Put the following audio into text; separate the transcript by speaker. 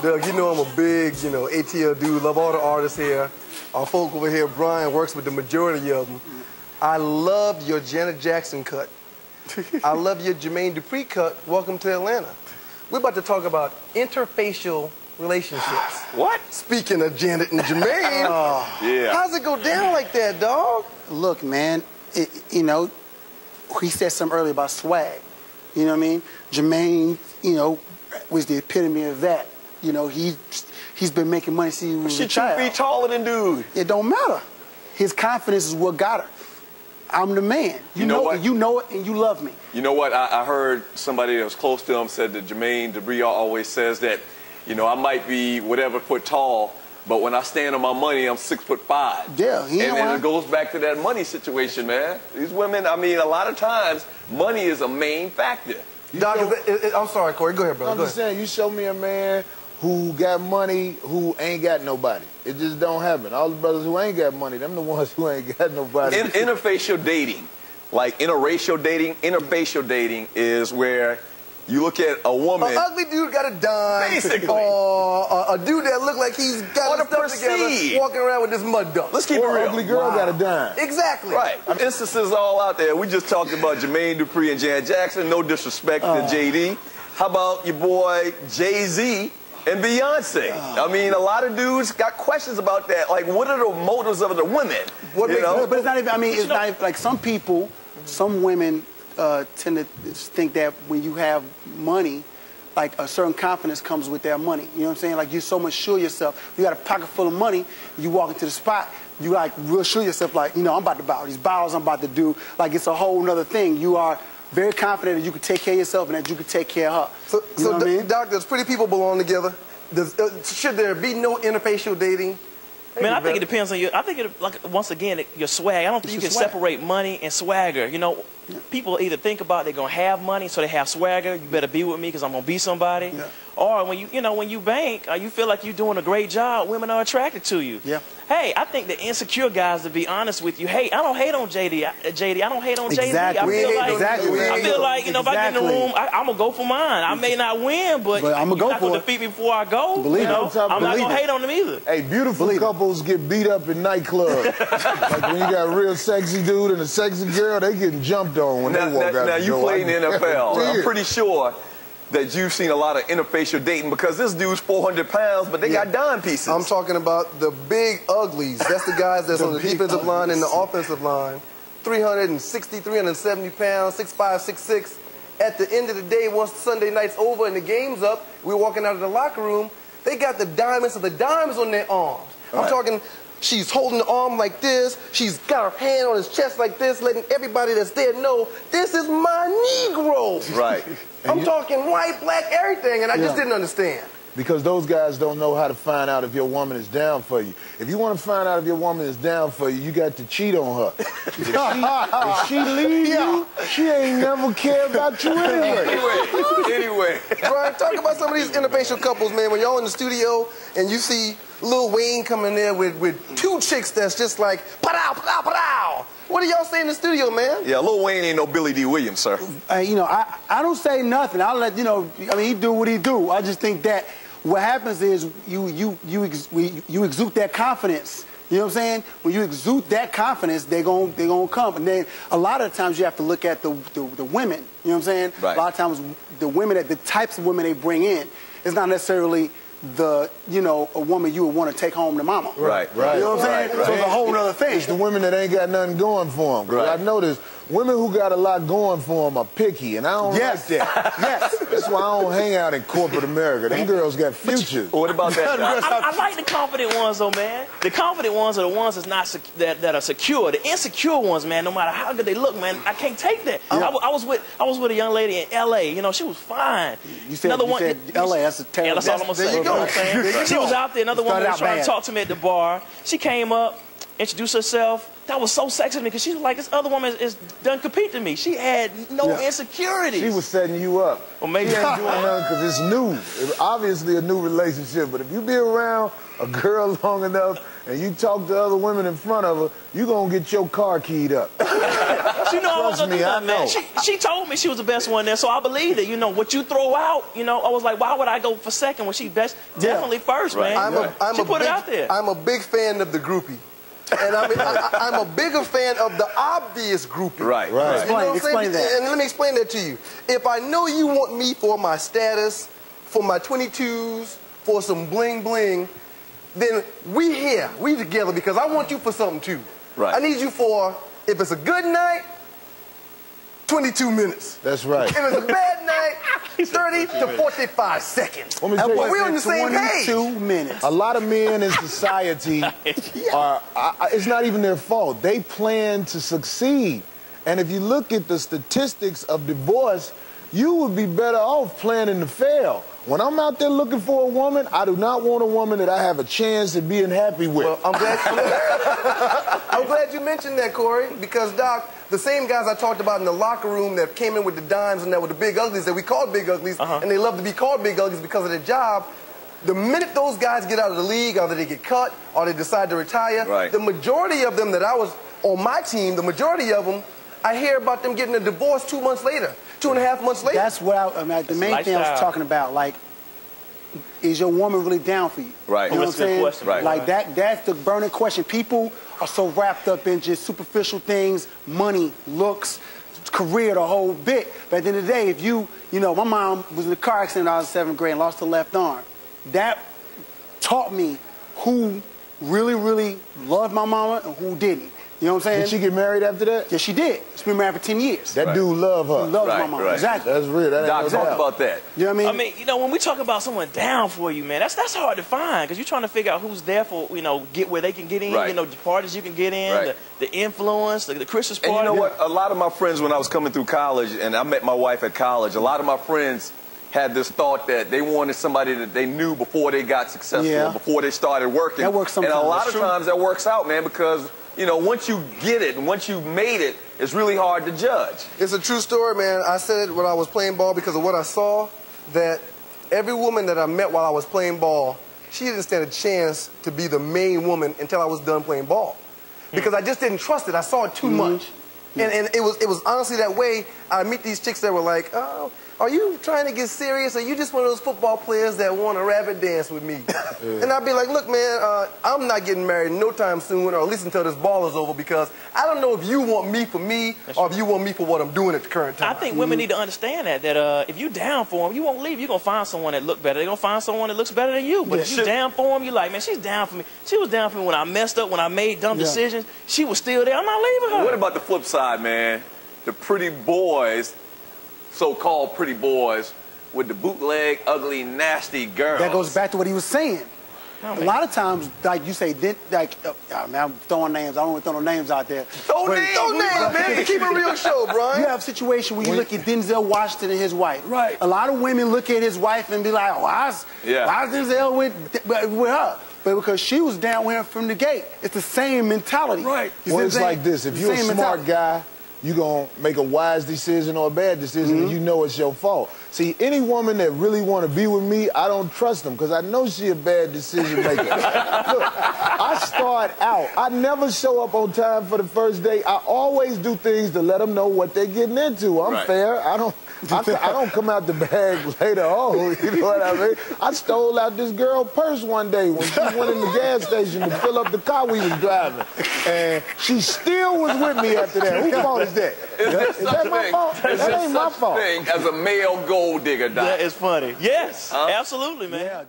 Speaker 1: Doug, you know I'm a big, ATL dude. Love all the artists here. Our folk over here, Brian, works with the majority of them. I love your Janet Jackson cut. I love your Jermaine Dupri cut. Welcome to Atlanta. We're about to talk about interfacial relationships.
Speaker 2: What?
Speaker 1: Speaking of Janet and Jermaine,
Speaker 2: yeah.
Speaker 1: How's it go down like that, dog?
Speaker 3: Look, man, he said something earlier about swag. You know what I mean? Jermaine, was the epitome of that. He's been making money since he was a child.
Speaker 2: She 2 feet taller than dude.
Speaker 3: It don't matter. His confidence is what got her. I'm the man. You know it, and you love me.
Speaker 2: You know what? I heard somebody that was close to him said that Jermaine Dupri always says that, I might be whatever foot tall, but when I stand on my money, I'm 6'5".
Speaker 3: Yeah,
Speaker 2: and it goes back to that money situation, man. These women, I mean, a lot of times, money is a main factor.
Speaker 1: Doc, I'm sorry, Corey. Go ahead, brother.
Speaker 4: I'm just saying, you show me a man who got money who ain't got nobody. It just don't happen. All the brothers who ain't got money, them the ones who ain't got nobody.
Speaker 2: Interfacial dating, like interracial dating, interfacial dating is where you look at a woman.
Speaker 1: An ugly dude got a dime.
Speaker 2: Basically.
Speaker 1: Or a dude that look like he's got his stuff together, walking around with this mud dunk.
Speaker 2: Let's keep it real.
Speaker 4: An ugly girl got a dime.
Speaker 1: Exactly.
Speaker 2: Right. Instances all out there. We just talked about Jermaine Dupri and Janet Jackson. No disrespect to JD. How about your boy Jay-Z and Beyonce? I mean, a lot of dudes got questions about that. Like, what are the motives of the women?
Speaker 3: But it's not even, it's not even, like some people, some women tend to think that when you have money, like a certain confidence comes with that money. You know what I'm saying? Like you're so much sure of yourself. You got a pocket full of money, you walk into the spot, you like real sure of yourself, like, I'm about to buy these bottles I'm about to do. Like it's a whole nother thing. You are very confident that you can take care of yourself and that you can take care of her.
Speaker 1: So Doc, does pretty people belong together? Should there be no interfacial dating?
Speaker 5: Man, I think it depends on you. I think once again, your swag. I don't think you can separate money and swagger. People either think about they're gonna have money, so they have swagger. You better be with me because I'm gonna be somebody. Yeah. Or when when you bank, or you feel like you're doing a great job, women are attracted to you.
Speaker 3: Yeah.
Speaker 5: Hey, I think the insecure guys, to be honest with you, I don't hate on JD. I don't hate on
Speaker 3: Exactly.
Speaker 5: I feel like if I get in the room, I'm gonna go for mine. I may not win, but
Speaker 3: I'm gonna go for it.
Speaker 5: Defeat me before I go.
Speaker 3: Believe it.
Speaker 5: I'm not gonna hate on them either.
Speaker 4: Hey, beautiful couples get beat up in nightclubs. Like when you got a real sexy dude and a sexy girl, they getting jumped on when they walk out.
Speaker 2: Now you play in the NFL. I'm pretty sure that you've seen a lot of interfacial dating because this dude's 400 pounds, but they got dime pieces.
Speaker 1: I'm talking about the big uglies. That's the guys that's on the defensive line and the offensive line. 360, 370 pounds, 6'5", 6'6". At the end of the day, once Sunday night's over and the game's up, we're walking out of the locker room, they got the diamonds of the dimes on their arms. I'm talking, she's holding the arm like this, she's got her hand on his chest like this, letting everybody that's there know, this is my Negro.
Speaker 2: Right.
Speaker 1: I'm talking white, black, everything, and I just didn't understand.
Speaker 4: Because those guys don't know how to find out if your woman is down for you. If you want to find out if your woman is down for you, you got to cheat on her. If she leaves you, she ain't never care about you
Speaker 2: Anyway.
Speaker 1: Brian, talk about some of these interfacial couples, man. When y'all in the studio and you see Lil Wayne coming there with two chicks that's just like, pa-dow, pa-dow, pa-dow. What do y'all say in the studio, man?
Speaker 2: Yeah, Lil Wayne ain't no Billy D. Williams, sir.
Speaker 3: I don't say nothing. I'll let, he do what he do. I just think that what happens is you exude that confidence. You know what I'm saying? When you exude that confidence, they're gonna come. And then a lot of times you have to look at the women. You know what I'm saying?
Speaker 2: Right.
Speaker 3: A lot of times the women, the types of women they bring in, it's not necessarily a woman you would want to take home to mama.
Speaker 2: Right.
Speaker 3: You know what I'm saying? So it's a whole other thing.
Speaker 4: It's the women that ain't got nothing going for them. Right. I noticed women who got a lot going for them are picky, and I don't like that.
Speaker 3: Yes.
Speaker 4: That's why I don't hang out in corporate America. Them girls got futures.
Speaker 2: What about that?
Speaker 5: I like the confident ones, though, man. The confident ones are the ones that are secure. The insecure ones, man, no matter how good they look, man, I can't take that. I was with a young lady in L.A. She was fine.
Speaker 3: You said L.A. That's a terrible.
Speaker 5: That's all I'm gonna say. She was out there. Another woman was trying to talk to me at the bar. She came up, introduced herself. That was so sexy to me because she was like, this other woman is done compete to me. She had no insecurities.
Speaker 4: She was setting you up.
Speaker 5: Well, maybe
Speaker 4: she ain't doing nothing because it's new. It's obviously a new relationship. But if you be around a girl long enough and you talk to other women in front of her, you gonna get your car keyed up.
Speaker 5: She know I was
Speaker 4: Trust me, I know.
Speaker 5: She told me she was the best one there, so I believed it. You know, what you throw out, you know, I was like, why would I go for second when she best? Definitely first, man. She put it out there.
Speaker 1: I'm a big fan of the groupie. And I'm a bigger fan of the obvious groupie.
Speaker 2: Right.
Speaker 1: You know
Speaker 3: Explain that.
Speaker 1: And let me explain that to you. If I know you want me for my status, for my 22s, for some bling bling, then we here, we together because I want you for something too.
Speaker 2: Right.
Speaker 1: I need you for, if it's a good night, 22 minutes.
Speaker 4: That's right.
Speaker 1: If it's a bad night, 30 to 45 seconds.
Speaker 4: Let me tell you,
Speaker 1: We're on the same page.
Speaker 3: 22 minutes.
Speaker 4: a lot of men in society are, it's not even their fault. They plan to succeed. And if you look at the statistics of divorce, you would be better off planning to fail. When I'm out there looking for a woman, I do not want a woman that I have a chance of being happy with.
Speaker 1: Well, I'm glad you mentioned that, Corey, because, Doc, the same guys I talked about in the locker room that came in with the dimes and that were the big uglies that we called big uglies, and they love to be called big uglies because of their job, the minute those guys get out of the league, either they get cut or they decide to retire, the majority of them that I was on my team, the majority of them, I hear about them getting a divorce 2 months later, 2.5 months later.
Speaker 3: That's what the main thing I was talking about. Like, is your woman really down for you?
Speaker 2: Right.
Speaker 3: You know what I'm saying?
Speaker 5: Question,
Speaker 2: right.
Speaker 3: Like that's the burning question. People are so wrapped up in just superficial things, money, looks, career, the whole bit. But at the end of the day, if you know, my mom was in a car accident when I was in 7th grade and lost her left arm. That taught me who really, really loved my mama and who didn't. You know what I'm saying?
Speaker 4: Did she get married after that?
Speaker 3: Yes, she did. She's been married for 10 years.
Speaker 4: That dude loved her.
Speaker 3: He loved my mama. Exactly.
Speaker 4: That's real. That
Speaker 2: Doc,
Speaker 4: ain't no
Speaker 2: talk
Speaker 4: doubt.
Speaker 2: about that.
Speaker 3: You know what I mean?
Speaker 5: I mean, you know, when we talk about someone down for you, man, that's hard to find because you're trying to figure out who's there for, you know, get where they can get in, you know, the parties you can get in, the influence, the Christmas party.
Speaker 2: And you know what? A lot of my friends, when I was coming through college, and I met my wife at college, a lot of my friends had this thought that they wanted somebody that they knew before they got successful, before they started working.
Speaker 3: That works sometimes.
Speaker 2: And a lot of times that works out, man, because, you know, once you get it and once you've made it, it's really hard to judge.
Speaker 1: It's a true story, man. I said it when I was playing ball because of what I saw, that every woman that I met while I was playing ball, she didn't stand a chance to be the main woman until I was done playing ball. Because I just didn't trust it. I saw it too much. And it was honestly that way. I meet these chicks that were like, oh, are you trying to get serious? Or you just one of those football players that want to rabbit dance with me? And I'd be like, look, man, I'm not getting married no time soon, or at least until this ball is over, because I don't know if you want me for me or if you want me for what I'm doing at the current time.
Speaker 5: I think women need to understand that if you down for them, you won't leave. You're going to find someone that look better. They're going to find someone that looks better than you. But if you down for them, you're like, man, she's down for me. She was down for me when I messed up, when I made dumb decisions. She was still there. I'm not leaving her.
Speaker 2: What about the flip side, man? The pretty boys, so-called pretty boys, with the bootleg, ugly, nasty girls.
Speaker 3: That goes back to what he was saying. A lot of times, like you say, man, I'm throwing names. I don't want to throw no names out there.
Speaker 1: Throw names, man. Keep it real show, Brian.
Speaker 3: You have a situation where you look at Denzel Washington and his wife.
Speaker 5: Right.
Speaker 3: A lot of women look at his wife and be like, why is Denzel with her? But because she was down with him from the gate. It's the same mentality.
Speaker 5: Right.
Speaker 3: You
Speaker 4: Well, it's like this. If you're a smart guy, you're going to make a wise decision or a bad decision, and you know it's your fault. See, any woman that really want to be with me, I don't trust them because I know she a bad decision maker. Look, I start out. I never show up on time for the first date. I always do things to let them know what they're getting into. I'm fair. I don't come out the bag later on, you know what I mean? I stole out this girl's purse one day when she went in the gas station to fill up the car we was driving. And she still was with me after that. Whose fault is that? Is that my fault? That ain't my fault.
Speaker 2: Thing as a male gold digger, Doc.
Speaker 5: That is funny. Yes, absolutely, man.
Speaker 3: Yeah,